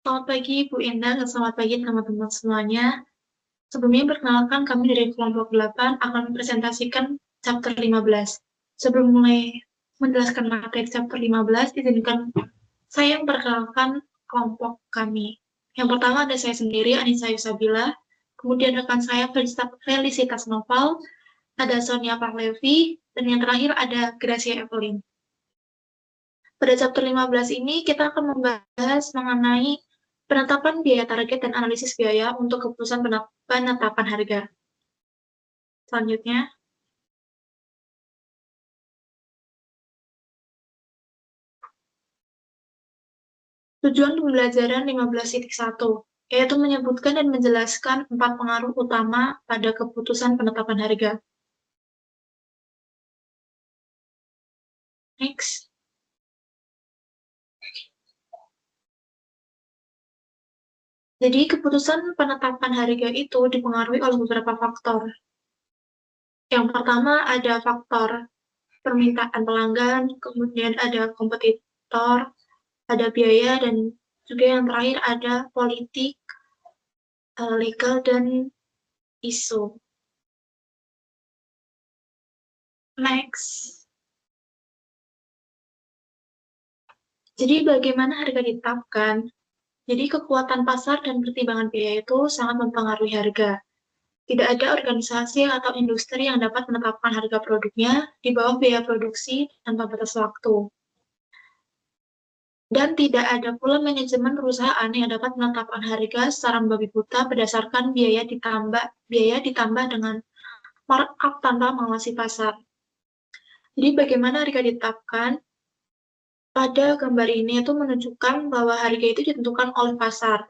Selamat pagi Bu Indah dan selamat pagi teman-teman semuanya. Sebelumnya perkenalkan kami dari kelompok 8 akan mempresentasikan chapter 15. Sebelum mulai menjelaskan materi chapter 15, izinkan saya memperkenalkan kelompok kami. Yang pertama ada saya sendiri, Anissa Yusabila, kemudian rekan saya Felicitas Noval, ada Sonia Pahlevi, dan yang terakhir ada Gracia Evelyn. Pada chapter 15 ini kita akan membahas mengenai penetapan biaya target dan analisis biaya untuk keputusan penetapan harga. Selanjutnya, tujuan pembelajaran 15.1, yaitu menyebutkan dan menjelaskan 4 pengaruh utama pada keputusan penetapan harga. Next. Jadi, keputusan penetapan harga itu dipengaruhi oleh beberapa faktor. Yang pertama ada faktor permintaan pelanggan, kemudian ada kompetitor, ada biaya, dan juga yang terakhir ada politik, legal, dan isu. Next. Jadi bagaimana harga ditetapkan? Jadi kekuatan pasar dan pertimbangan biaya itu sangat mempengaruhi harga. Tidak ada organisasi atau industri yang dapat menetapkan harga produknya di bawah biaya produksi tanpa batas waktu. Dan tidak ada pula manajemen perusahaan yang dapat menetapkan harga secara membabi buta berdasarkan biaya ditambah dengan markup tanpa mengawasi pasar. Jadi bagaimana harga ditetapkan? Pada gambar ini itu menunjukkan bahwa harga itu ditentukan oleh pasar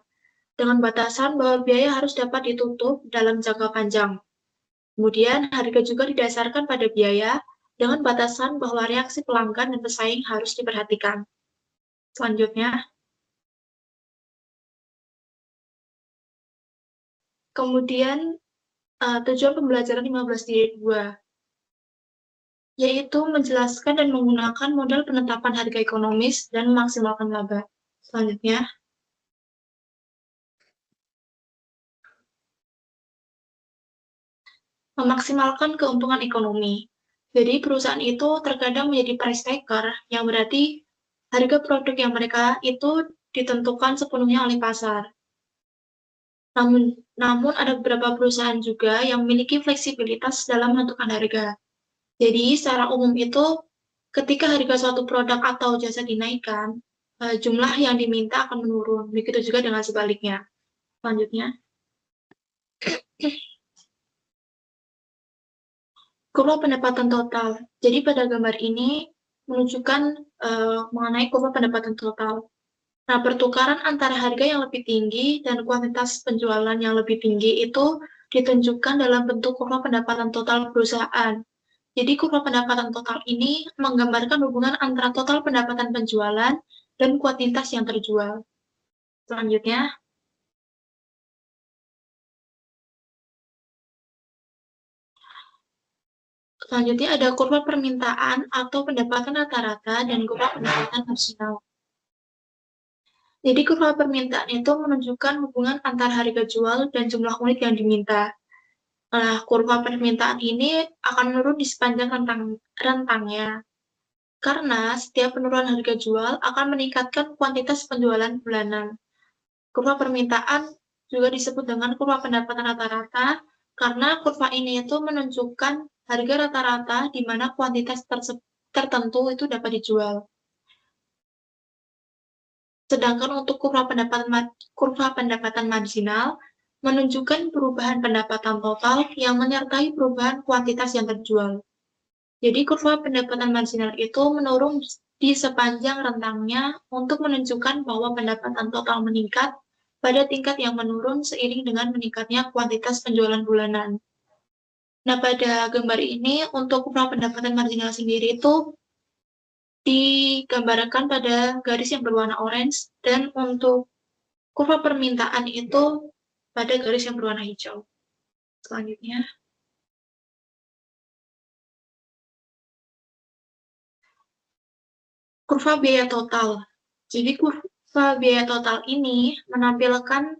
dengan batasan bahwa biaya harus dapat ditutup dalam jangka panjang. Kemudian harga juga didasarkan pada biaya dengan batasan bahwa reaksi pelanggan dan pesaing harus diperhatikan. Selanjutnya, kemudian tujuan pembelajaran 15.2, yaitu menjelaskan dan menggunakan model penetapan harga ekonomis dan memaksimalkan laba. Selanjutnya, memaksimalkan keuntungan ekonomi. Jadi perusahaan itu terkadang menjadi price taker, yang berarti harga produk yang mereka itu ditentukan sepenuhnya oleh pasar. Namun ada beberapa perusahaan juga yang memiliki fleksibilitas dalam menentukan harga. Jadi secara umum itu ketika harga suatu produk atau jasa dinaikkan, jumlah yang diminta akan menurun. Begitu juga dengan sebaliknya. Selanjutnya, kurva pendapatan total. Jadi pada gambar ini menunjukkan mengenai kurva pendapatan total. Nah, pertukaran antara harga yang lebih tinggi dan kuantitas penjualan yang lebih tinggi itu ditunjukkan dalam bentuk kurva pendapatan total perusahaan. Jadi, kurva pendapatan total ini menggambarkan hubungan antara total pendapatan penjualan dan kuantitas yang terjual. Selanjutnya ada kurva permintaan atau pendapatan rata-rata dan kurva pendapatan marginal. Jadi kurva permintaan itu menunjukkan hubungan antara harga jual dan jumlah unit yang diminta. Nah, kurva permintaan ini akan menurun di sepanjang rentangnya. Karena setiap penurunan harga jual akan meningkatkan kuantitas penjualan bulanan. Kurva permintaan juga disebut dengan kurva pendapatan rata-rata karena kurva ini itu menunjukkan harga rata-rata di mana kuantitas tertentu itu dapat dijual. Sedangkan untuk kurva pendapatan marginal menunjukkan perubahan pendapatan total yang menyertai perubahan kuantitas yang terjual. Jadi kurva pendapatan marginal itu menurun di sepanjang rentangnya untuk menunjukkan bahwa pendapatan total meningkat pada tingkat yang menurun seiring dengan meningkatnya kuantitas penjualan bulanan. Nah, pada gambar ini untuk kurva pendapatan marginal sendiri itu digambarkan pada garis yang berwarna orange dan untuk kurva permintaan itu pada garis yang berwarna hijau. Selanjutnya, kurva biaya total. Jadi kurva biaya total ini menampilkan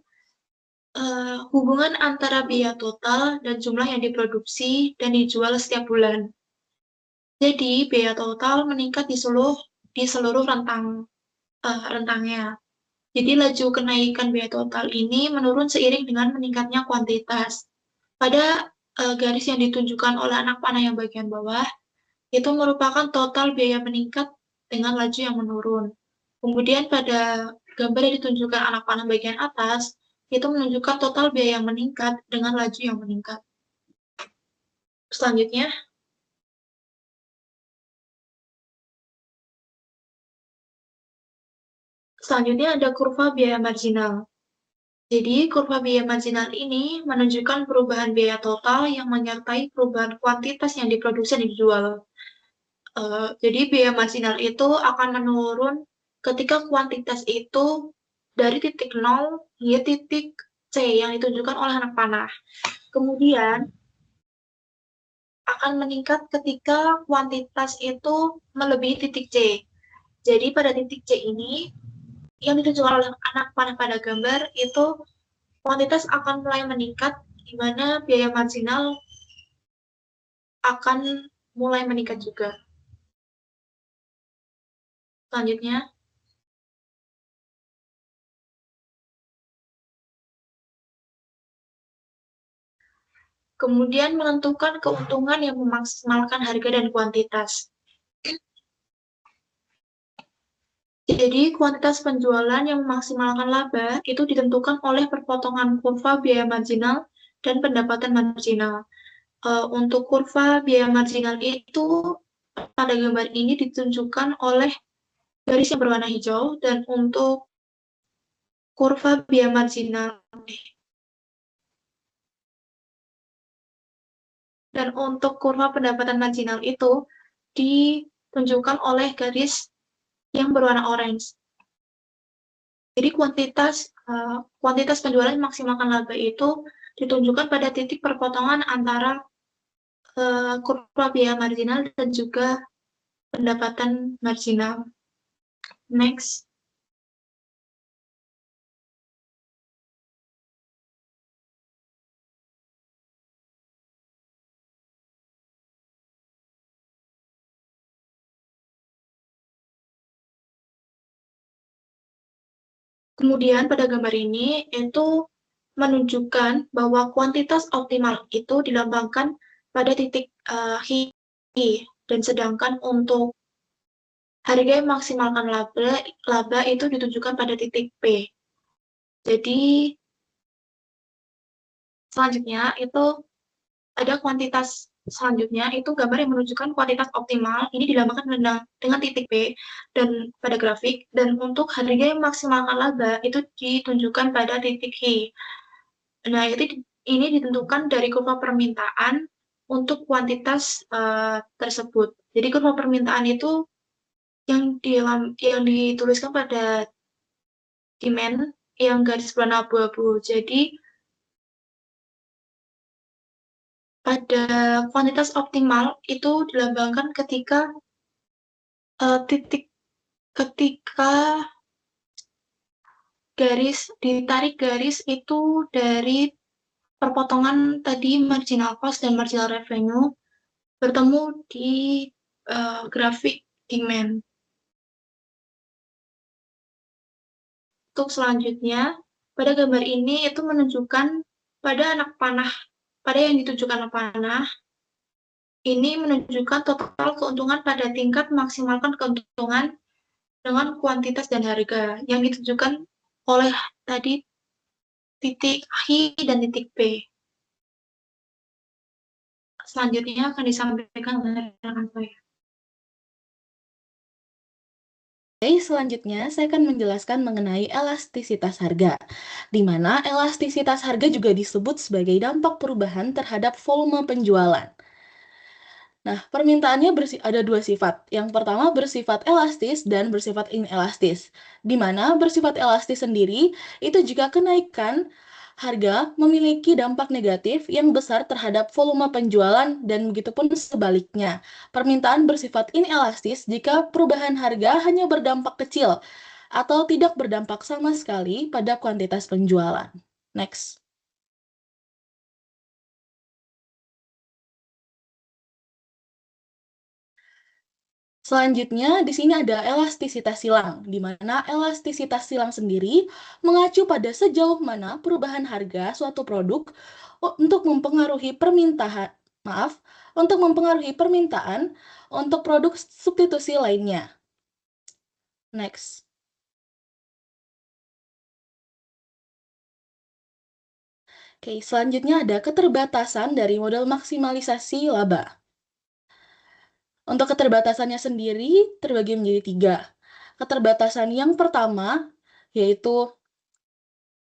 hubungan antara biaya total dan jumlah yang diproduksi dan dijual setiap bulan. Jadi, biaya total meningkat di seluruh rentangnya. Jadi, laju kenaikan biaya total ini menurun seiring dengan meningkatnya kuantitas. Pada garis yang ditunjukkan oleh anak panah yang bagian bawah, itu merupakan total biaya meningkat dengan laju yang menurun. Kemudian pada gambar yang ditunjukkan anak panah bagian atas, itu menunjukkan total biaya yang meningkat dengan laju yang meningkat. Selanjutnya ada kurva biaya marginal. Jadi, kurva biaya marginal ini menunjukkan perubahan biaya total yang menyertai perubahan kuantitas yang diproduksi dan dijual. Jadi, biaya marginal itu akan menurun ketika kuantitas itu dari titik 0 hingga titik C yang ditunjukkan oleh anak panah. Kemudian, akan meningkat ketika kuantitas itu melebihi titik C. Jadi, pada titik C ini, yang ditunjukkan oleh anak panah pada gambar itu kuantitas akan mulai meningkat, di mana biaya marginal akan mulai meningkat juga. Selanjutnya, kemudian menentukan keuntungan yang memaksimalkan harga dan kuantitas. Jadi, kuantitas penjualan yang memaksimalkan laba itu ditentukan oleh perpotongan kurva biaya marginal dan pendapatan marginal. Untuk kurva biaya marginal itu pada gambar ini ditunjukkan oleh garis yang berwarna hijau, dan untuk kurva biaya marginal pendapatan marginal itu ditunjukkan oleh garis yang berwarna orange. Jadi kuantitas penjualan maksimalkan laba itu ditunjukkan pada titik perpotongan antara kurva biaya marginal dan juga pendapatan marginal. Next. Kemudian pada gambar ini itu menunjukkan bahwa kuantitas optimal itu dilambangkan pada titik Hi, dan sedangkan untuk harga yang maksimalkan laba itu ditunjukkan pada titik P. Jadi selanjutnya itu ada kuantitas selanjutnya, itu gambar yang menunjukkan kuantitas optimal, ini dilambangkan dengan titik P dan pada grafik, dan untuk harga yang maksimalkan laba itu ditunjukkan pada titik H. Nah, ini ditentukan dari kurva permintaan untuk kuantitas tersebut. Jadi kurva permintaan itu yang dituliskan pada demand yang garis berwarna abu-abu. Jadi pada kuantitas optimal itu dilambangkan ketika ditarik garis itu dari perpotongan tadi marginal cost dan marginal revenue bertemu di grafik demand. Untuk selanjutnya, pada gambar ini itu menunjukkan pada yang ditunjukkan anak panah, ini menunjukkan total keuntungan pada tingkat maksimalkan keuntungan dengan kuantitas dan harga yang ditunjukkan oleh tadi titik H dan titik P. Selanjutnya akan disampaikan oleh rekan saya. Selanjutnya, saya akan menjelaskan mengenai elastisitas harga, di mana elastisitas harga juga disebut sebagai dampak perubahan terhadap volume penjualan. Nah, permintaannya ada dua sifat. Yang pertama bersifat elastis dan bersifat inelastis, di mana bersifat elastis sendiri itu jika kenaikan harga memiliki dampak negatif yang besar terhadap volume penjualan dan begitupun sebaliknya. Permintaan bersifat inelastis jika perubahan harga hanya berdampak kecil atau tidak berdampak sama sekali pada kuantitas penjualan. Next. Selanjutnya, di sini ada elastisitas silang, di mana elastisitas silang sendiri mengacu pada sejauh mana perubahan harga suatu produk untuk mempengaruhi permintaan untuk produk substitusi lainnya. Next. Oke, selanjutnya ada keterbatasan dari model maksimalisasi laba. Untuk keterbatasannya sendiri terbagi menjadi 3. Keterbatasan yang pertama yaitu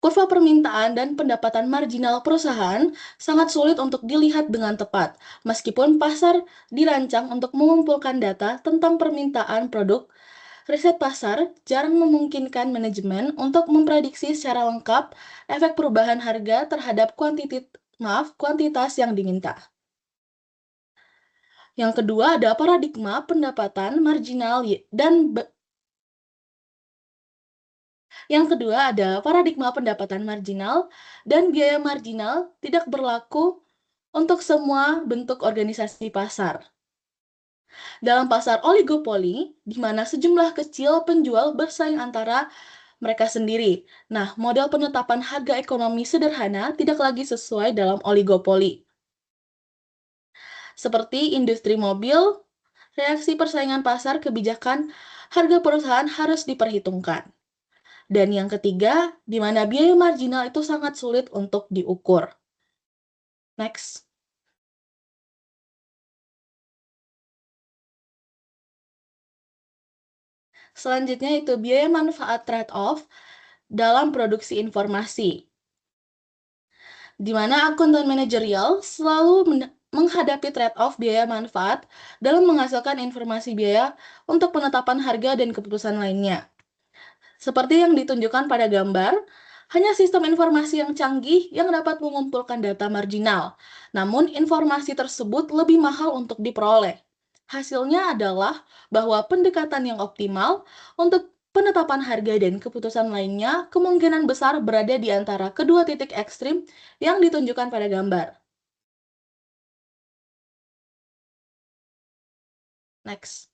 kurva permintaan dan pendapatan marginal perusahaan sangat sulit untuk dilihat dengan tepat, meskipun pasar dirancang untuk mengumpulkan data tentang permintaan produk. Riset pasar jarang memungkinkan manajemen untuk memprediksi secara lengkap efek perubahan harga terhadap kuantitas yang diminta. Yang kedua ada paradigma pendapatan marginal dan biaya marginal tidak berlaku untuk semua bentuk organisasi pasar. Dalam pasar oligopoli, di mana sejumlah kecil penjual bersaing antara mereka sendiri. Nah, model penetapan harga ekonomi sederhana tidak lagi sesuai dalam oligopoli. Seperti industri mobil, reaksi persaingan pasar kebijakan harga perusahaan harus diperhitungkan. Dan yang ketiga, di mana biaya marginal itu sangat sulit untuk diukur. Next. Selanjutnya itu biaya manfaat trade-off dalam produksi informasi, di mana akuntan manajerial selalu menghadapi trade-off biaya manfaat dalam menghasilkan informasi biaya untuk penetapan harga dan keputusan lainnya. Seperti yang ditunjukkan pada gambar, hanya sistem informasi yang canggih yang dapat mengumpulkan data marginal, namun informasi tersebut lebih mahal untuk diperoleh. Hasilnya adalah bahwa pendekatan yang optimal untuk penetapan harga dan keputusan lainnya kemungkinan besar berada di antara kedua titik ekstrim yang ditunjukkan pada gambar. Next.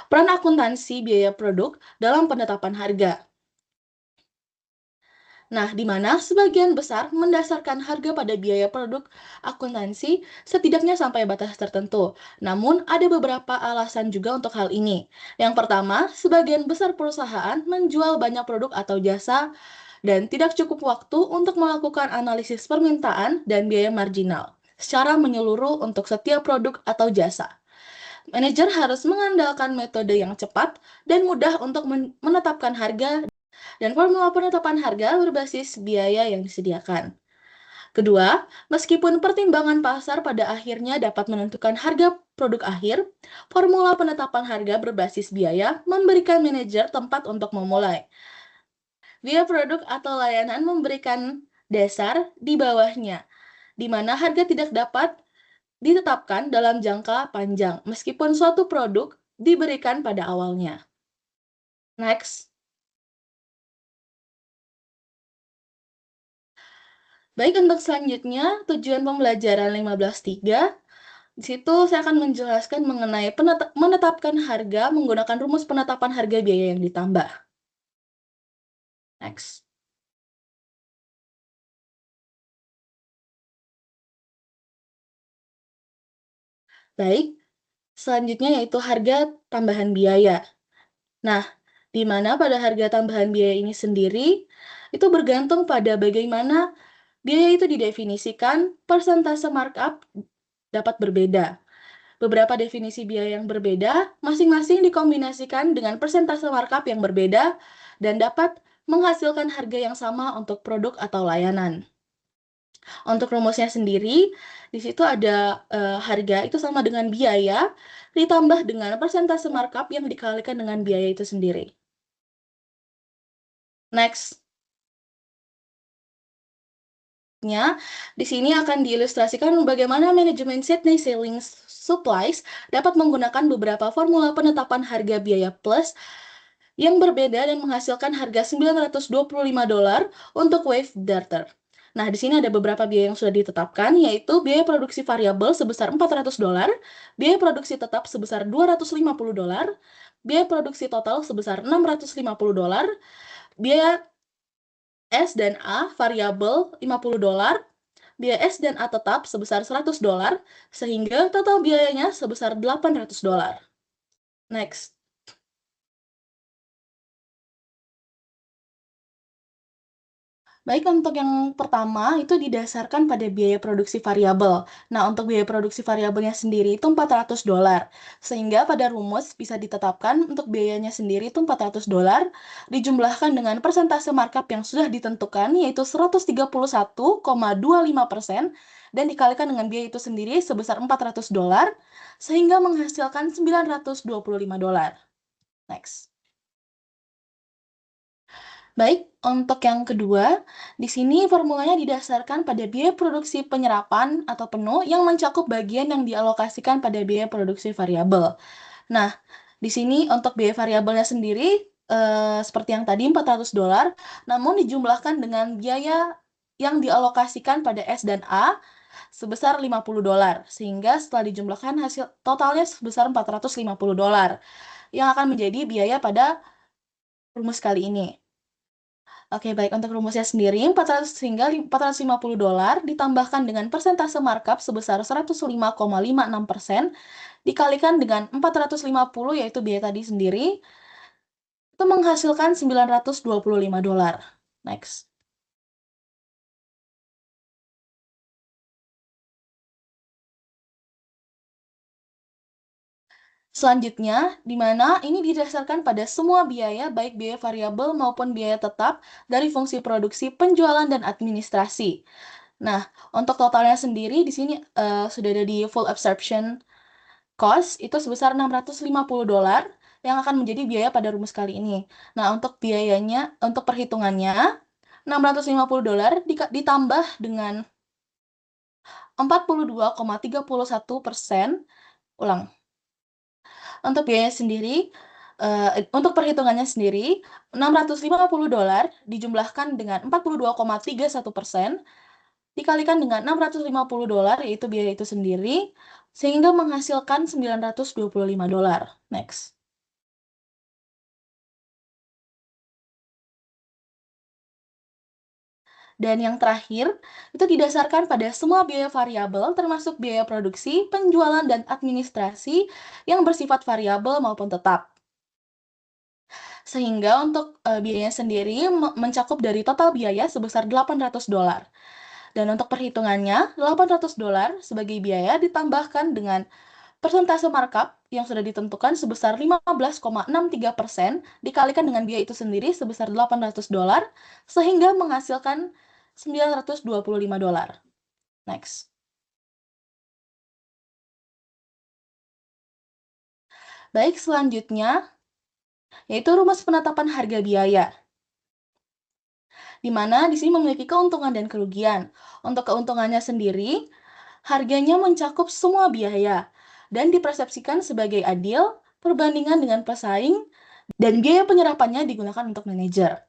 Peran akuntansi biaya produk dalam penetapan harga. Nah, di mana sebagian besar mendasarkan harga pada biaya produk akuntansi setidaknya sampai batas tertentu. Namun, ada beberapa alasan juga untuk hal ini. Yang pertama, sebagian besar perusahaan menjual banyak produk atau jasa dan tidak cukup waktu untuk melakukan analisis permintaan dan biaya marginal secara menyeluruh untuk setiap produk atau jasa. Manajer harus mengandalkan metode yang cepat dan mudah untuk menetapkan harga dan formula penetapan harga berbasis biaya yang disediakan. Kedua, meskipun pertimbangan pasar pada akhirnya dapat menentukan harga produk akhir, formula penetapan harga berbasis biaya memberikan manajer tempat untuk memulai. Biaya produk atau layanan memberikan dasar di bawahnya, di mana harga tidak dapat ditetapkan dalam jangka panjang, meskipun suatu produk diberikan pada awalnya. Next. Baik, untuk selanjutnya, tujuan pembelajaran 15.3, di situ saya akan menjelaskan mengenai menetapkan harga menggunakan rumus penetapan harga biaya yang ditambah. Next. Baik, selanjutnya yaitu harga tambahan biaya. Nah, di mana pada harga tambahan biaya ini sendiri, itu bergantung pada bagaimana biaya itu didefinisikan, persentase markup dapat berbeda. Beberapa definisi biaya yang berbeda, masing-masing dikombinasikan dengan persentase markup yang berbeda dan dapat menghasilkan harga yang sama untuk produk atau layanan. Untuk rumusnya sendiri, di situ ada harga itu sama dengan biaya ditambah dengan persentase markup yang dikalikan dengan biaya itu sendiri. Next. Selanjutnya, di sini akan diilustrasikan bagaimana manajemen Sydney Selling Supplies dapat menggunakan beberapa formula penetapan harga biaya plus yang berbeda dan menghasilkan harga $925 untuk wave darter. Nah, di sini ada beberapa biaya yang sudah ditetapkan, yaitu biaya produksi variabel sebesar $400, biaya produksi tetap sebesar $250, biaya produksi total sebesar $650, biaya S dan A variabel $50, biaya S dan A tetap sebesar $100, sehingga total biayanya sebesar $800. Next. Baik, untuk yang pertama itu didasarkan pada biaya produksi variabel. Nah, untuk biaya produksi variabelnya sendiri itu $400, sehingga pada rumus bisa ditetapkan untuk biayanya sendiri itu $400 dijumlahkan dengan persentase markup yang sudah ditentukan, yaitu 131,25% dan dikalikan dengan biaya itu sendiri sebesar $400, sehingga menghasilkan $925. Next. Baik, untuk yang kedua, di sini formulanya didasarkan pada biaya produksi penyerapan atau penuh yang mencakup bagian yang dialokasikan pada biaya produksi variabel. Nah, di sini untuk biaya variabelnya sendiri, seperti yang tadi $400, namun dijumlahkan dengan biaya yang dialokasikan pada S dan A sebesar $50, sehingga setelah dijumlahkan hasil totalnya sebesar $450, yang akan menjadi biaya pada rumus kali ini. Oke, baik. Untuk rumusnya sendiri, 400 hingga $450 ditambahkan dengan persentase markup sebesar 105,56% dikalikan dengan 450, yaitu biaya tadi sendiri, itu menghasilkan $925. Next. Selanjutnya, di mana ini didasarkan pada semua biaya, baik biaya variabel maupun biaya tetap dari fungsi produksi, penjualan, dan administrasi. Nah, untuk totalnya sendiri di sini sudah ada di full absorption cost itu sebesar $650 yang akan menjadi biaya pada rumus kali ini. Nah, untuk biayanya, untuk perhitungannya, $650 ditambah dengan 42,31%. Ulang. Untuk biaya sendiri, untuk perhitungannya sendiri, $650 dijumlahkan dengan 42,31%, dikalikan dengan $650, yaitu biaya itu sendiri, sehingga menghasilkan $925. Next. Dan yang terakhir, itu didasarkan pada semua biaya variabel, termasuk biaya produksi, penjualan, dan administrasi yang bersifat variabel maupun tetap. Sehingga untuk biayanya sendiri mencakup dari total biaya sebesar $800. Dan untuk perhitungannya, $800 sebagai biaya ditambahkan dengan persentase markup yang sudah ditentukan sebesar 15,63% dikalikan dengan biaya itu sendiri sebesar $800, sehingga menghasilkan $925. Next. Baik, selanjutnya yaitu rumus penetapan harga biaya, di mana di sini memiliki keuntungan dan kerugian. Untuk keuntungannya sendiri, harganya mencakup semua biaya dan dipersepsikan sebagai adil perbandingan dengan pesaing, dan biaya penyerapannya digunakan untuk manajer.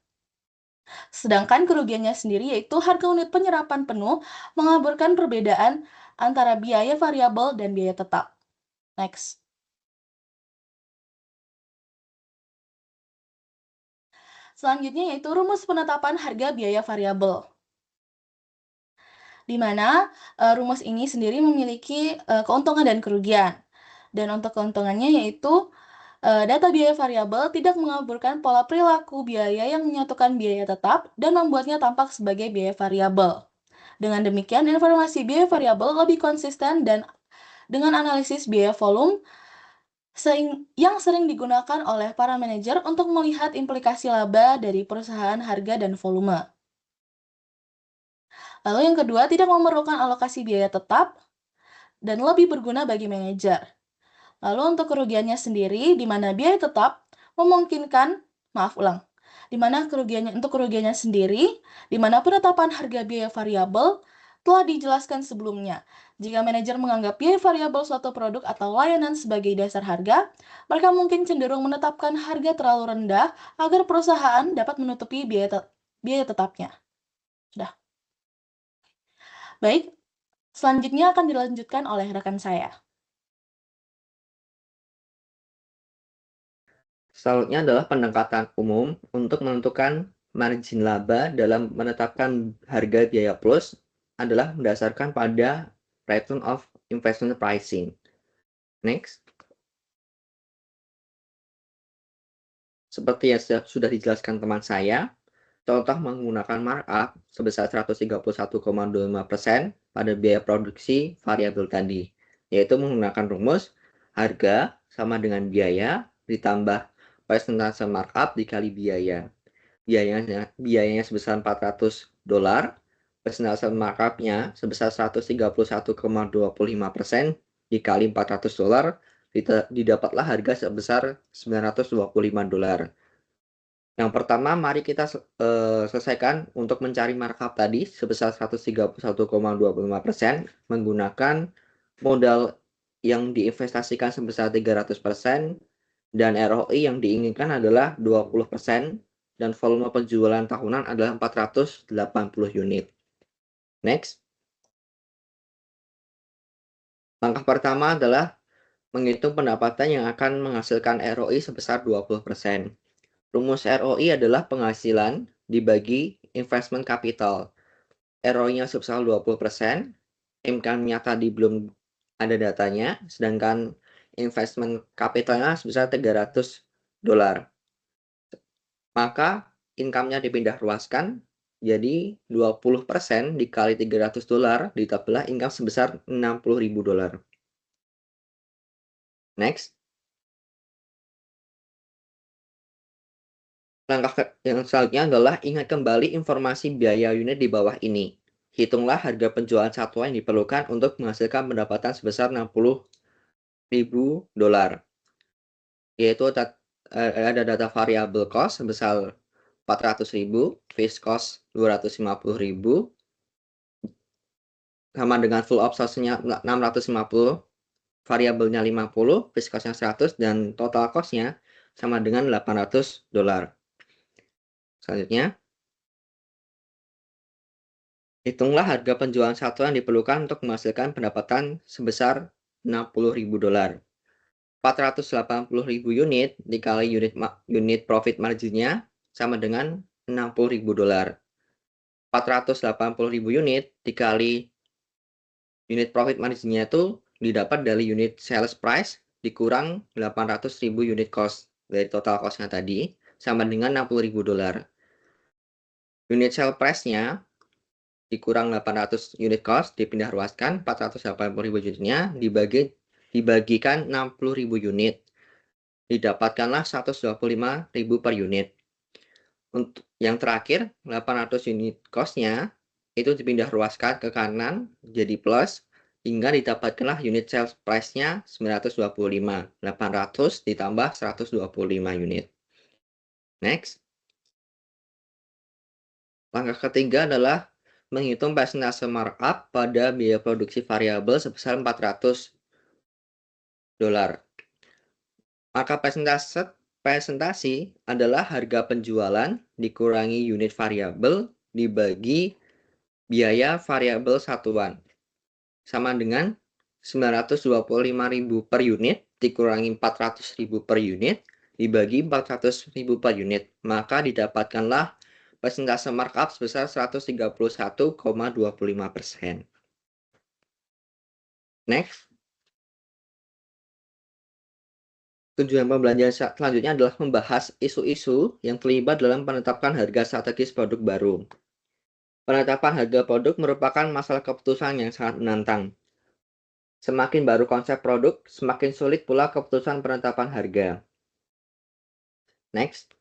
Sedangkan kerugiannya sendiri yaitu harga unit penyerapan penuh mengaburkan perbedaan antara biaya variabel dan biaya tetap. Next. Selanjutnya yaitu rumus penetapan harga biaya variabel, di mana rumus ini sendiri memiliki keuntungan dan kerugian. Dan untuk keuntungannya yaitu data biaya variabel tidak mengaburkan pola perilaku biaya yang menyatukan biaya tetap dan membuatnya tampak sebagai biaya variabel. Dengan demikian, informasi biaya variabel lebih konsisten dan dengan analisis biaya volume yang sering digunakan oleh para manajer untuk melihat implikasi laba dari perusahaan harga dan volume. Lalu yang kedua, tidak memerlukan alokasi biaya tetap dan lebih berguna bagi manajer. Lalu untuk kerugiannya sendiri, di mana biaya tetap di mana kerugiannya sendiri, di mana penetapan harga biaya variabel telah dijelaskan sebelumnya. Jika manajer menganggap biaya variabel suatu produk atau layanan sebagai dasar harga, mereka mungkin cenderung menetapkan harga terlalu rendah agar perusahaan dapat menutupi biaya tetapnya. Sudah. Baik, selanjutnya akan dilanjutkan oleh rekan saya. Selanjutnya adalah pendekatan umum untuk menentukan margin laba dalam menetapkan harga biaya plus adalah berdasarkan pada return of investment pricing. Next. Seperti yang sudah dijelaskan teman saya, contoh menggunakan markup sebesar 131,25% pada biaya produksi variabel tadi, yaitu menggunakan rumus harga sama dengan biaya ditambah persentase markup dikali biaya. Biayanya sebesar $400, persentase markupnya sebesar 131,25% dikali $400, didapatlah harga sebesar $925. Yang pertama, mari kita selesaikan untuk mencari markup tadi sebesar 131,25% menggunakan modal yang diinvestasikan sebesar 300% dan ROI yang diinginkan adalah 20% dan volume penjualan tahunan adalah 480 unit. Next. Langkah pertama adalah menghitung pendapatan yang akan menghasilkan ROI sebesar 20%. Rumus ROI adalah penghasilan dibagi investment capital. ROI-nya sebesar 20%, income-nya tadi belum ada datanya, sedangkan investment capital-nya sebesar $300. Maka income-nya dipindah ruaskan, jadi 20% dikali $300 ditambah income sebesar $60.000. Next. Langkah yang selanjutnya adalah ingat kembali informasi biaya unit di bawah ini. Hitunglah harga penjualan satwa yang diperlukan untuk menghasilkan pendapatan sebesar $60.000. Yaitu ada data variable cost sebesar $400.000, fixed cost $250.000, sama dengan full obsolescence-nya 650, variabelnya 50, fixed cost-nya 100, dan total cost-nya sama dengan $800. Selanjutnya, hitunglah harga penjualan satwa yang diperlukan untuk menghasilkan pendapatan sebesar $60.000. 480.000 unit dikali unit profit marginnya sama dengan $60.000. 480.000 unit dikali unit profit marginnya itu didapat dari unit sales price dikurang 800.000 unit cost dari total cost-nya tadi sama dengan $60.000. Unit sale price-nya dikurang 800 unit cost dipindah ruaskan 480.000 unitnya dibagikan 60.000 unit. Didapatkanlah 125.000 per unit. Untuk yang terakhir 800 unit cost-nya itu dipindah ruaskan ke kanan jadi plus hingga didapatkanlah unit sales price-nya 925. 800 ditambah 125 unit. Next. Langkah ketiga adalah menghitung persentase markup pada biaya produksi variabel sebesar $400. Maka presentasi adalah harga penjualan dikurangi unit variabel dibagi biaya variabel satuan. Sama dengan 925.000 per unit dikurangi 400.000 per unit dibagi 400.000 per unit. Maka didapatkanlah persentase markup sebesar 131,25%. Next. Tujuan pembelajaran selanjutnya adalah membahas isu-isu yang terlibat dalam penetapan harga strategis produk baru. Penetapan harga produk merupakan masalah keputusan yang sangat menantang. Semakin baru konsep produk, semakin sulit pula keputusan penetapan harga. Next.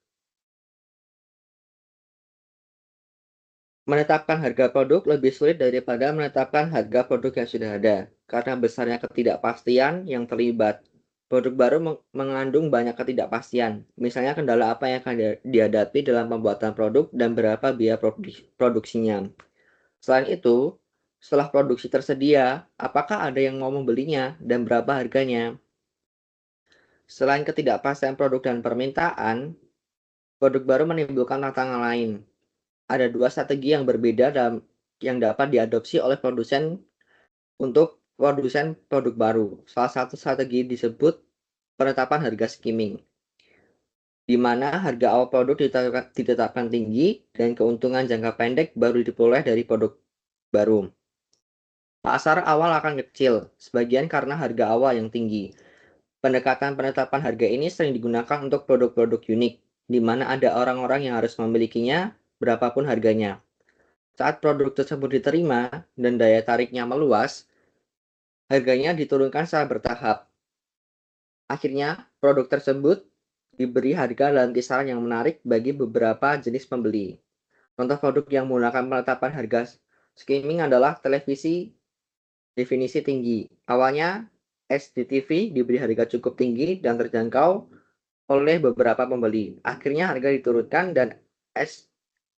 Menetapkan harga produk lebih sulit daripada menetapkan harga produk yang sudah ada, karena besarnya ketidakpastian yang terlibat. Produk baru mengandung banyak ketidakpastian, misalnya kendala apa yang akan dihadapi dalam pembuatan produk dan berapa biaya produksinya. Selain itu, setelah produksi tersedia, apakah ada yang mau membelinya dan berapa harganya? Selain ketidakpastian produk dan permintaan, produk baru menimbulkan tantangan lain. Ada dua strategi yang berbeda yang dapat diadopsi oleh produsen untuk produsen produk baru. Salah satu strategi disebut penetapan harga skimming, di mana harga awal produk ditetapkan tinggi dan keuntungan jangka pendek baru diperoleh dari produk baru. Pasar awal akan kecil, sebagian karena harga awal yang tinggi. Pendekatan penetapan harga ini sering digunakan untuk produk-produk unik, di mana ada orang-orang yang harus memilikinya berapapun harganya. Saat produk tersebut diterima dan daya tariknya meluas, harganya diturunkan secara bertahap. Akhirnya, produk tersebut diberi harga dalam kisaran yang menarik bagi beberapa jenis pembeli. Contoh produk yang menggunakan penetapan harga skimming adalah televisi definisi tinggi. Awalnya, SDTV diberi harga cukup tinggi dan terjangkau oleh beberapa pembeli. Akhirnya harga diturunkan dan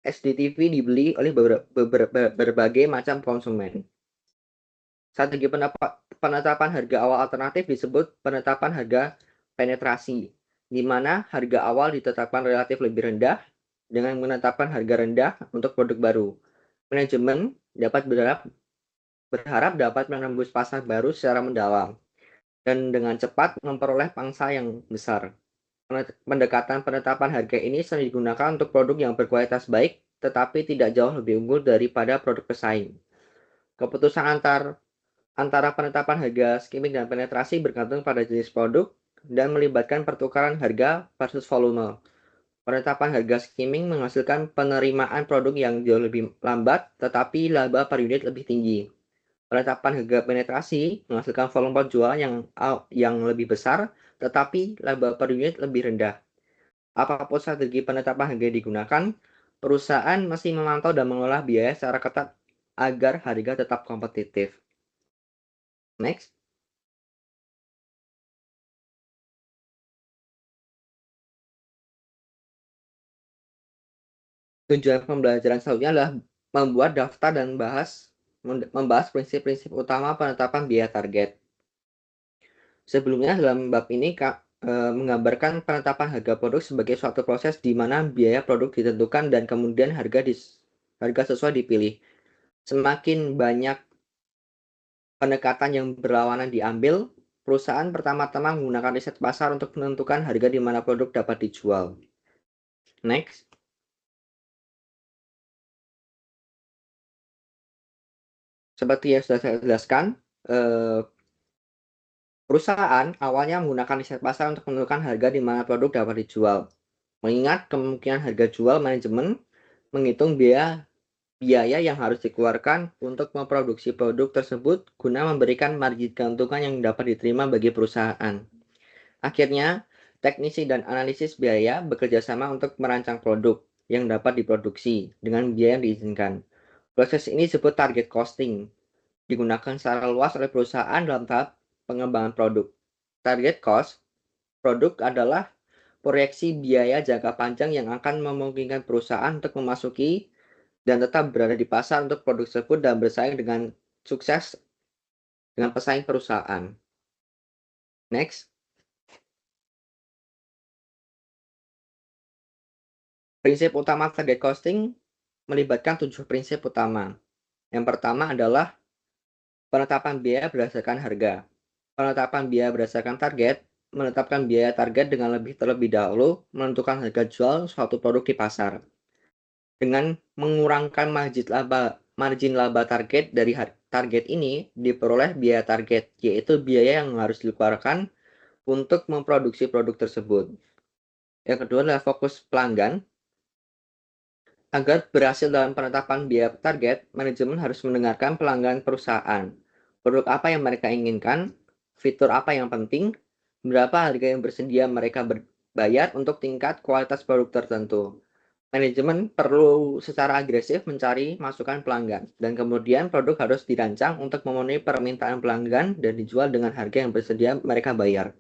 SDTV dibeli oleh berbagai macam konsumen. Strategi penetapan harga awal alternatif disebut penetapan harga penetrasi, di mana harga awal ditetapkan relatif lebih rendah dengan menetapkan harga rendah untuk produk baru. Manajemen dapat berharap dapat menembus pasar baru secara mendalam dan dengan cepat memperoleh pangsa yang besar. Pendekatan penetapan harga ini sering digunakan untuk produk yang berkualitas baik tetapi tidak jauh lebih unggul daripada produk pesaing. Keputusan antara penetapan harga skimming dan penetrasi bergantung pada jenis produk dan melibatkan pertukaran harga versus volume. Penetapan harga skimming menghasilkan penerimaan produk yang jauh lebih lambat tetapi laba per unit lebih tinggi. Penetapan harga penetrasi menghasilkan volume penjualan yang lebih besar tetapi laba per unit lebih rendah. Apapun strategi penetapan harga yang digunakan, perusahaan masih memantau dan mengolah biaya secara ketat agar harga tetap kompetitif. Next. Tujuan pembelajaran selanjutnya adalah membuat daftar dan membahas prinsip-prinsip utama penetapan biaya target. Sebelumnya dalam bab ini menggambarkan penetapan harga produk sebagai suatu proses di mana biaya produk ditentukan dan kemudian harga sesuai dipilih. Semakin banyak pendekatan yang berlawanan diambil, perusahaan pertama-tama menggunakan riset pasar untuk menentukan harga di mana produk dapat dijual. Next. Seperti yang sudah saya jelaskan, perusahaan awalnya menggunakan riset pasar untuk menentukan harga di mana produk dapat dijual. Mengingat kemungkinan harga jual, manajemen menghitung biaya yang harus dikeluarkan untuk memproduksi produk tersebut guna memberikan margin keuntungan yang dapat diterima bagi perusahaan. Akhirnya, teknisi dan analisis biaya bekerja sama untuk merancang produk yang dapat diproduksi dengan biaya yang diizinkan. Proses ini disebut target costing, digunakan secara luas oleh perusahaan dalam tahap pengembangan produk. Target cost produk adalah proyeksi biaya jangka panjang yang akan memungkinkan perusahaan untuk memasuki dan tetap berada di pasar untuk produk tersebut dan bersaing dengan sukses dengan pesaing perusahaan. Next. Prinsip utama target costing melibatkan 7 prinsip utama. Yang pertama adalah penetapan biaya berdasarkan harga. Penetapan biaya berdasarkan target menetapkan biaya target dengan terlebih dahulu menentukan harga jual suatu produk di pasar. Dengan mengurangkan margin laba target dari target ini diperoleh biaya target, yaitu biaya yang harus dikeluarkan untuk memproduksi produk tersebut. Yang kedua adalah fokus pelanggan. Agar berhasil dalam penetapan biaya target, manajemen harus mendengarkan pelanggan perusahaan. Produk apa yang mereka inginkan, fitur apa yang penting, berapa harga yang bersedia mereka bayar untuk tingkat kualitas produk tertentu. Manajemen perlu secara agresif mencari masukan pelanggan, dan kemudian produk harus dirancang untuk memenuhi permintaan pelanggan dan dijual dengan harga yang bersedia mereka bayar.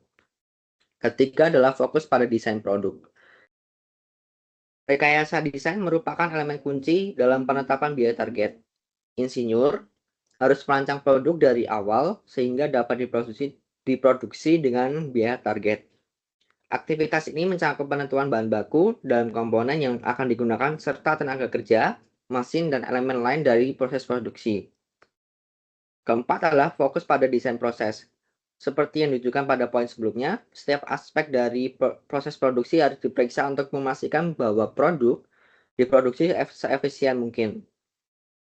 Ketiga adalah fokus pada desain produk. Rekayasa desain merupakan elemen kunci dalam penetapan biaya target. Insinyur harus merancang produk dari awal sehingga dapat diproduksi dengan biaya target. Aktivitas ini mencakup penentuan bahan baku dalam komponen yang akan digunakan serta tenaga kerja, mesin, dan elemen lain dari proses produksi. Keempat adalah fokus pada desain proses. Seperti yang ditunjukkan pada poin sebelumnya, setiap aspek dari proses produksi harus diperiksa untuk memastikan bahwa produk diproduksi seefisien mungkin.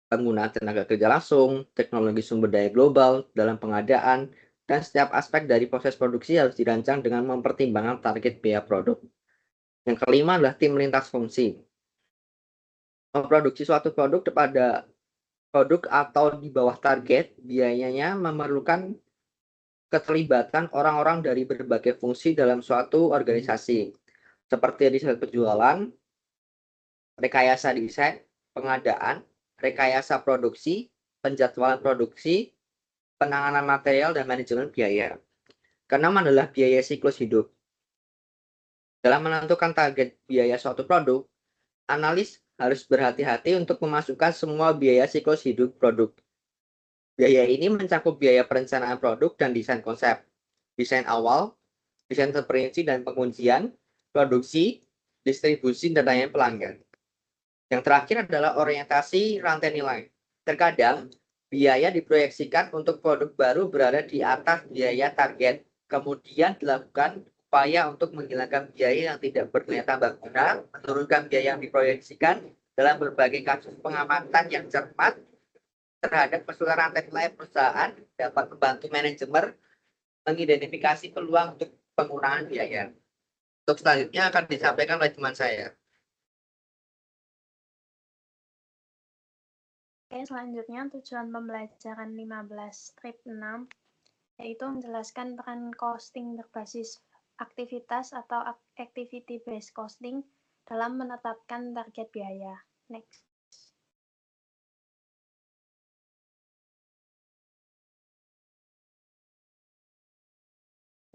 Penggunaan tenaga kerja langsung, teknologi sumber daya global dalam pengadaan, dan setiap aspek dari proses produksi harus dirancang dengan mempertimbangkan target biaya produk. Yang kelima adalah tim lintas fungsi. Memproduksi suatu produk pada produk atau di bawah target, biayanya memerlukan keterlibatan orang-orang dari berbagai fungsi dalam suatu organisasi, seperti riset penjualan, rekayasa desain, pengadaan, rekayasa produksi, penjadwalan produksi, penanganan material, dan manajemen biaya. Keenam adalah biaya siklus hidup. Dalam menentukan target biaya suatu produk, analis harus berhati-hati untuk memasukkan semua biaya siklus hidup produk. Biaya ini mencakup biaya perencanaan produk dan desain konsep, desain awal, desain terperinci dan pengujian, produksi, distribusi, dan layanan pelanggan. Yang terakhir adalah orientasi rantai nilai. Terkadang, biaya diproyeksikan untuk produk baru berada di atas biaya target, kemudian dilakukan upaya untuk menghilangkan biaya yang tidak bernilai tambah guna, menurunkan biaya yang diproyeksikan dalam berbagai kasus pengamatan yang cermat terhadap keseluruhan rantai nilai perusahaan dapat membantu manajemen mengidentifikasi peluang untuk pengurangan biaya. Untuk selanjutnya akan disampaikan oleh teman saya. Oke, selanjutnya tujuan pembelajaran 15 strip 6 yaitu menjelaskan peran costing berbasis aktivitas atau activity based costing dalam menetapkan target biaya. Next.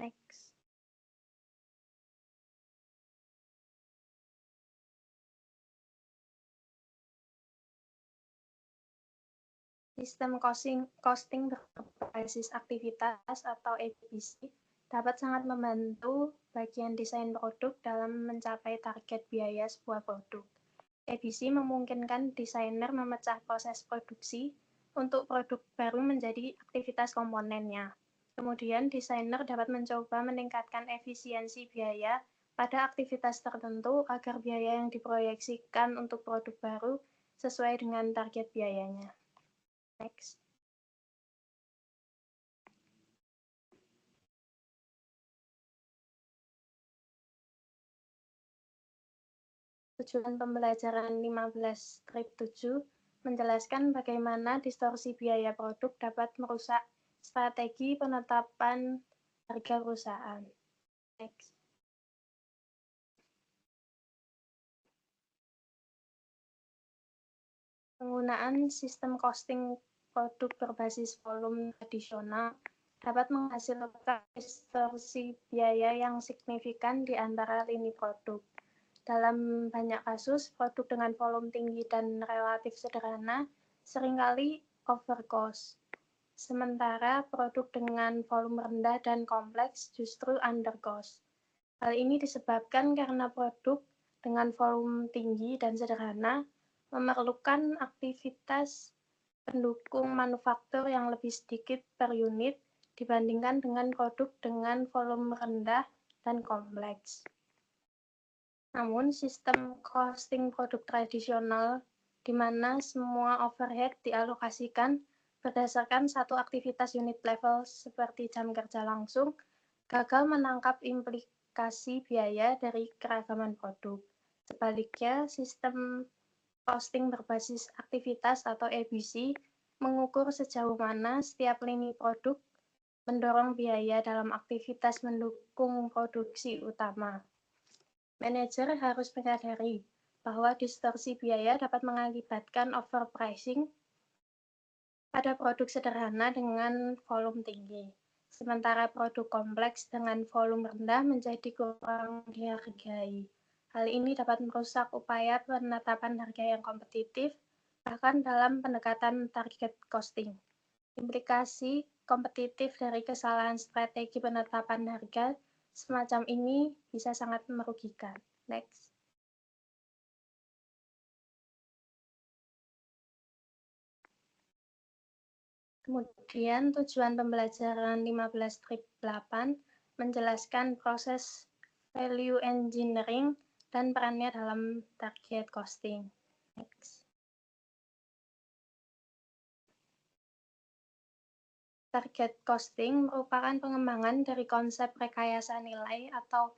Next. Sistem costing berbasis aktivitas atau ABC dapat sangat membantu bagian desain produk dalam mencapai target biaya sebuah produk. ABC memungkinkan desainer memecah proses produksi untuk produk baru menjadi aktivitas komponennya. Kemudian, desainer dapat mencoba meningkatkan efisiensi biaya pada aktivitas tertentu agar biaya yang diproyeksikan untuk produk baru sesuai dengan target biayanya. Next. Tujuan pembelajaran 15 strip 7 menjelaskan bagaimana distorsi biaya produk dapat merusak strategi penetapan harga perusahaan. Next. Penggunaan sistem costing produk berbasis volume tradisional dapat menghasilkan distorsi biaya yang signifikan di antara lini produk. Dalam banyak kasus, produk dengan volume tinggi dan relatif sederhana seringkali overcost. Sementara produk dengan volume rendah dan kompleks justru undercost. Hal ini disebabkan karena produk dengan volume tinggi dan sederhana memerlukan aktivitas pendukung manufaktur yang lebih sedikit per unit dibandingkan dengan produk dengan volume rendah dan kompleks. Namun, sistem costing produk tradisional di mana semua overhead dialokasikan berdasarkan satu aktivitas unit level seperti jam kerja langsung, gagal menangkap implikasi biaya dari keragaman produk. Sebaliknya, sistem costing berbasis aktivitas atau ABC mengukur sejauh mana setiap lini produk mendorong biaya dalam aktivitas mendukung produksi utama. Manajer harus menyadari bahwa distorsi biaya dapat mengakibatkan overpricing pada produk sederhana dengan volume tinggi. sementara produk kompleks dengan volume rendah menjadi kurang dihargai. Hal ini dapat merusak upaya penetapan harga yang kompetitif, bahkan dalam pendekatan target costing. Implikasi kompetitif dari kesalahan strategi penetapan harga semacam ini bisa sangat merugikan. Next. Kemudian tujuan pembelajaran 15-8 menjelaskan proses value engineering dan perannya dalam target costing. Next. Target costing merupakan pengembangan dari konsep rekayasa nilai atau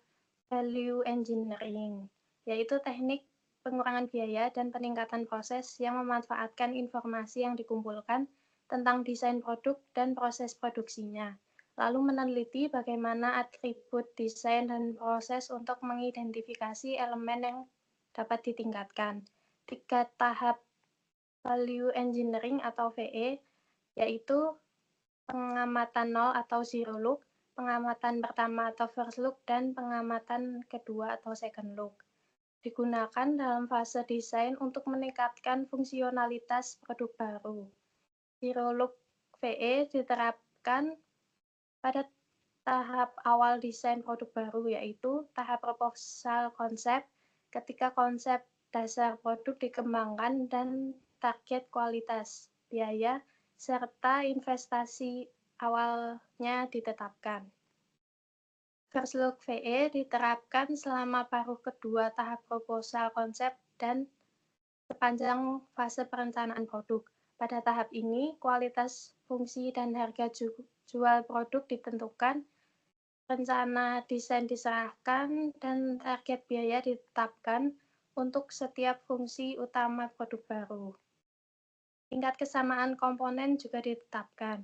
value engineering, yaitu teknik pengurangan biaya dan peningkatan proses yang memanfaatkan informasi yang dikumpulkan tentang desain produk dan proses produksinya, lalu meneliti bagaimana atribut desain dan proses untuk mengidentifikasi elemen yang dapat ditingkatkan. 3 tahap value engineering atau VE, yaitu pengamatan nol atau zero look, pengamatan pertama atau first look, dan pengamatan kedua atau second look. Digunakan dalam fase desain untuk meningkatkan fungsionalitas produk baru. Zero look VE diterapkan pada tahap awal desain produk baru, yaitu tahap proposal konsep, ketika konsep dasar produk dikembangkan dan target kualitas, biaya, serta investasi awalnya ditetapkan. First look VE diterapkan selama paruh kedua tahap proposal konsep dan sepanjang fase perencanaan produk. Pada tahap ini, kualitas, fungsi, dan harga jual produk ditentukan, rencana desain diserahkan, dan target biaya ditetapkan untuk setiap fungsi utama produk baru. Tingkat kesamaan komponen juga ditetapkan.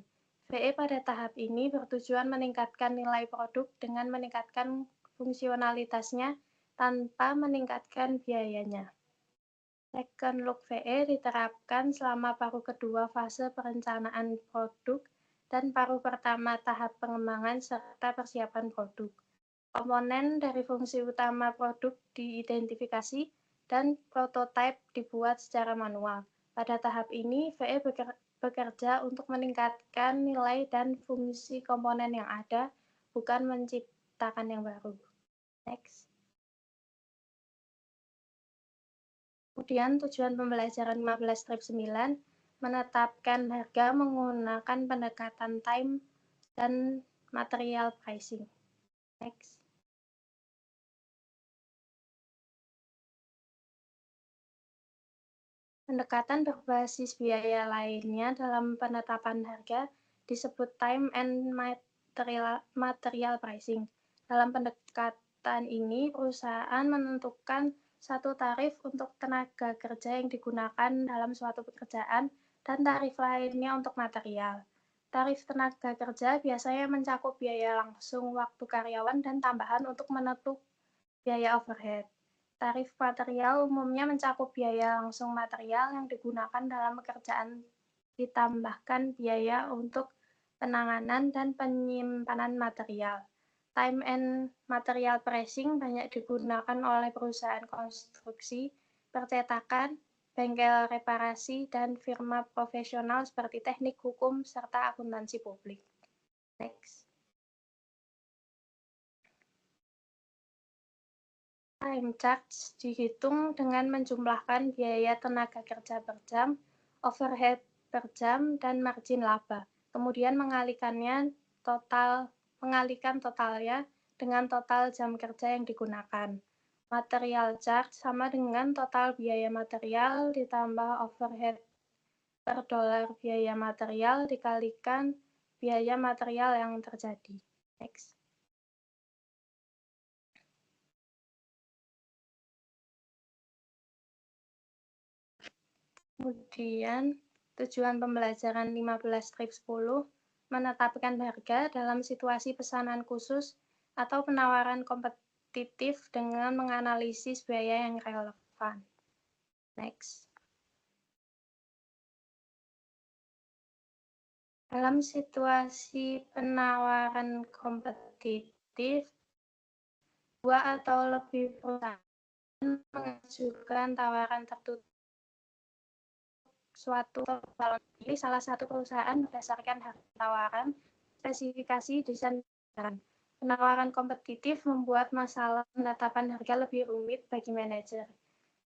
VE pada tahap ini bertujuan meningkatkan nilai produk dengan meningkatkan fungsionalitasnya tanpa meningkatkan biayanya. Second look VE diterapkan selama paruh kedua fase perencanaan produk dan paruh pertama tahap pengembangan serta persiapan produk. Komponen dari fungsi utama produk diidentifikasi dan prototipe dibuat secara manual. Pada tahap ini, VE bekerja untuk meningkatkan nilai dan fungsi komponen yang ada, bukan menciptakan yang baru. Next. Kemudian tujuan pembelajaran 15-9 menetapkan harga menggunakan pendekatan time dan material pricing. Next. Pendekatan berbasis biaya lainnya dalam penetapan harga disebut time and material pricing. Dalam pendekatan ini, perusahaan menentukan satu tarif untuk tenaga kerja yang digunakan dalam suatu pekerjaan dan tarif lainnya untuk material. Tarif tenaga kerja biasanya mencakup biaya langsung waktu karyawan dan tambahan untuk menutup biaya overhead. Tarif material umumnya mencakup biaya langsung material yang digunakan dalam pekerjaan ditambahkan biaya untuk penanganan dan penyimpanan material. Time and material pricing banyak digunakan oleh perusahaan konstruksi, percetakan, bengkel reparasi, dan firma profesional seperti teknik hukum serta akuntansi publik. Next. Time charge dihitung dengan menjumlahkan biaya tenaga kerja per jam, overhead per jam, dan margin laba. Kemudian mengalihkan totalnya dengan total jam kerja yang digunakan. Material charge sama dengan total biaya material ditambah overhead per dolar biaya material dikalikan biaya material yang terjadi. Next. Kemudian, tujuan pembelajaran 15-10 menetapkan harga dalam situasi pesanan khusus atau penawaran kompetitif dengan menganalisis biaya yang relevan. Next. Dalam situasi penawaran kompetitif, dua atau lebih perusahaan mengajukan tawaran tertutup suatu calon. Pilih salah satu perusahaan berdasarkan harga tawaran, spesifikasi, desain, dan penawaran kompetitif membuat masalah penetapan harga lebih rumit bagi manajer.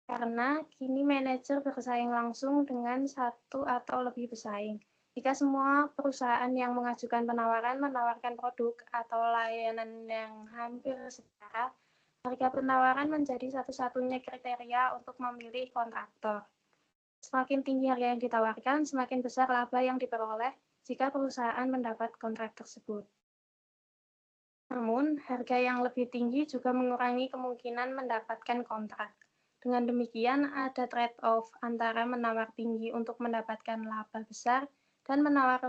Karena kini manajer bersaing langsung dengan satu atau lebih pesaing. Jika semua perusahaan yang mengajukan penawaran menawarkan produk atau layanan yang hampir setara, harga penawaran menjadi satu-satunya kriteria untuk memilih kontraktor. Semakin tinggi harga yang ditawarkan, semakin besar laba yang diperoleh jika perusahaan mendapat kontrak tersebut. Namun, harga yang lebih tinggi juga mengurangi kemungkinan mendapatkan kontrak. Dengan demikian, ada trade-off antara menawar tinggi untuk mendapatkan laba besar dan menawar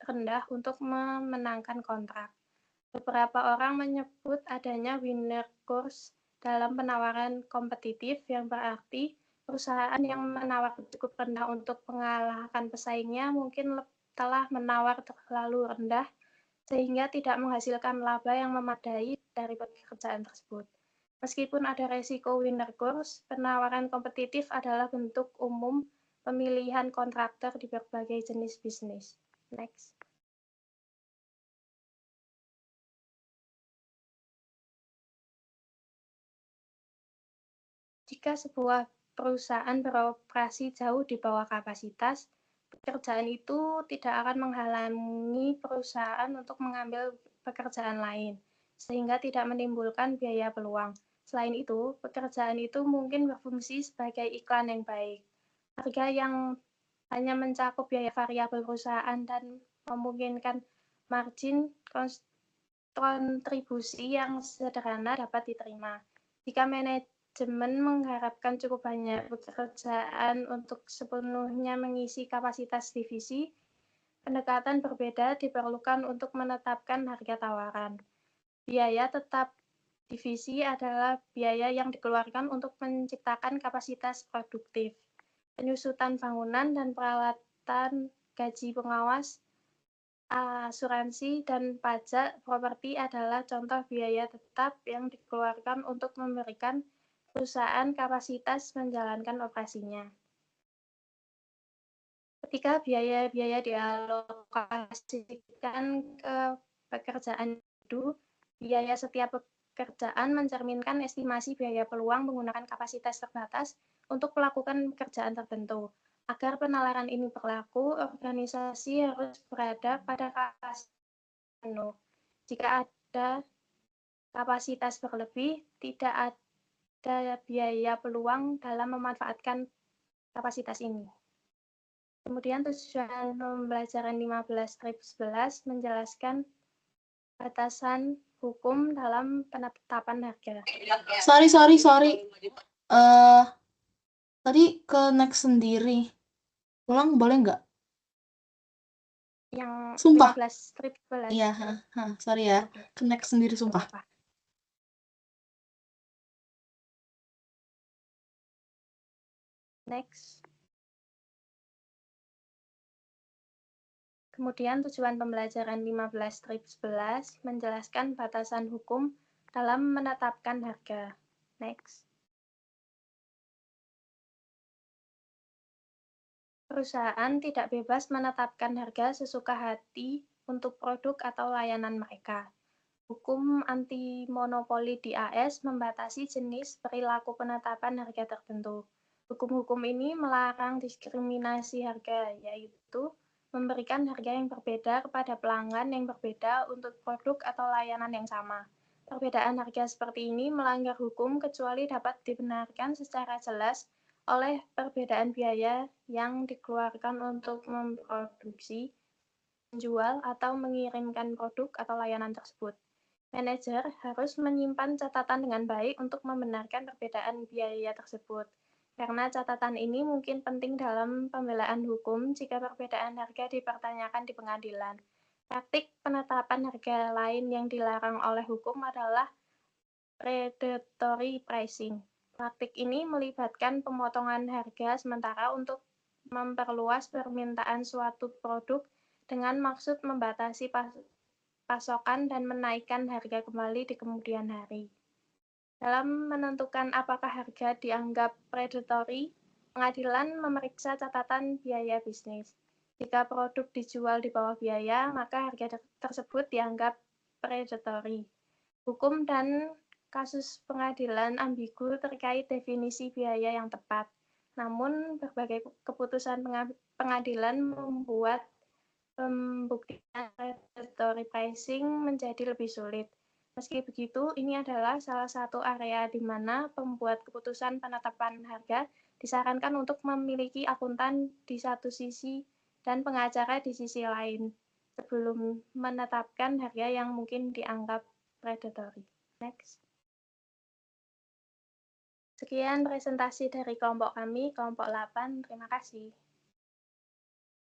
rendah untuk memenangkan kontrak. Beberapa orang menyebut adanya winner curse dalam penawaran kompetitif, yang berarti perusahaan yang menawar cukup rendah untuk mengalahkan pesaingnya mungkin telah menawar terlalu rendah sehingga tidak menghasilkan laba yang memadai dari pekerjaan tersebut. Meskipun ada resiko winner curse, penawaran kompetitif adalah bentuk umum pemilihan kontraktor di berbagai jenis bisnis. Next. Jika sebuah perusahaan beroperasi jauh di bawah kapasitas, pekerjaan itu tidak akan menghalangi perusahaan untuk mengambil pekerjaan lain, sehingga tidak menimbulkan biaya peluang. Selain itu, pekerjaan itu mungkin berfungsi sebagai iklan yang baik. Harga yang hanya mencakup biaya variabel perusahaan dan memungkinkan margin kontribusi yang sederhana dapat diterima. Jika manajemen mengharapkan cukup banyak pekerjaan untuk sepenuhnya mengisi kapasitas divisi, pendekatan berbeda diperlukan untuk menetapkan harga tawaran. Biaya tetap divisi adalah biaya yang dikeluarkan untuk menciptakan kapasitas produktif. Penyusutan bangunan dan peralatan, gaji pengawas, asuransi, dan pajak properti adalah contoh biaya tetap yang dikeluarkan untuk memberikan perusahaan kapasitas menjalankan operasinya. Ketika biaya-biaya dialokasikan ke pekerjaan itu, biaya setiap pekerjaan mencerminkan estimasi biaya peluang menggunakan kapasitas terbatas untuk melakukan pekerjaan tertentu. Agar penalaran ini berlaku, organisasi harus berada pada kapasitas penuh. Jika ada kapasitas berlebih, tidak ada biaya peluang dalam memanfaatkan kapasitas ini. Kemudian tujuan pembelajaran 15/11 menjelaskan batasan hukum dalam penetapan harga. Sorry. Tadi ke next sendiri. Ulang boleh nggak? Yang Sumpah. 15/11. Iya, sorry ya. Oke. Ke next sendiri sumpah. Apa? Next. Kemudian tujuan pembelajaran 15/11 menjelaskan batasan hukum dalam menetapkan harga. Next. Perusahaan tidak bebas menetapkan harga sesuka hati untuk produk atau layanan mereka. Hukum anti-monopoli di AS membatasi jenis perilaku penetapan harga tertentu. Hukum-hukum ini melarang diskriminasi harga, yaitu memberikan harga yang berbeda kepada pelanggan yang berbeda untuk produk atau layanan yang sama. Perbedaan harga seperti ini melanggar hukum kecuali dapat dibenarkan secara jelas oleh perbedaan biaya yang dikeluarkan untuk memproduksi, menjual, atau mengirimkan produk atau layanan tersebut. Manajer harus menyimpan catatan dengan baik untuk membenarkan perbedaan biaya tersebut, karena catatan ini mungkin penting dalam pembelaan hukum jika perbedaan harga dipertanyakan di pengadilan. Praktik penetapan harga lain yang dilarang oleh hukum adalah predatory pricing. Praktik ini melibatkan pemotongan harga sementara untuk memperluas permintaan suatu produk dengan maksud membatasi pasokan dan menaikkan harga kembali di kemudian hari. Dalam menentukan apakah harga dianggap predatory, pengadilan memeriksa catatan biaya bisnis. Jika produk dijual di bawah biaya, maka harga tersebut dianggap predatory. Hukum dan kasus pengadilan ambigu terkait definisi biaya yang tepat. Namun, berbagai keputusan pengadilan membuat pembuktian predatory pricing menjadi lebih sulit. Meski begitu, ini adalah salah satu area di mana pembuat keputusan penetapan harga disarankan untuk memiliki akuntan di satu sisi dan pengacara di sisi lain sebelum menetapkan harga yang mungkin dianggap predatory. Next. Sekian presentasi dari kelompok kami, kelompok 8. Terima kasih.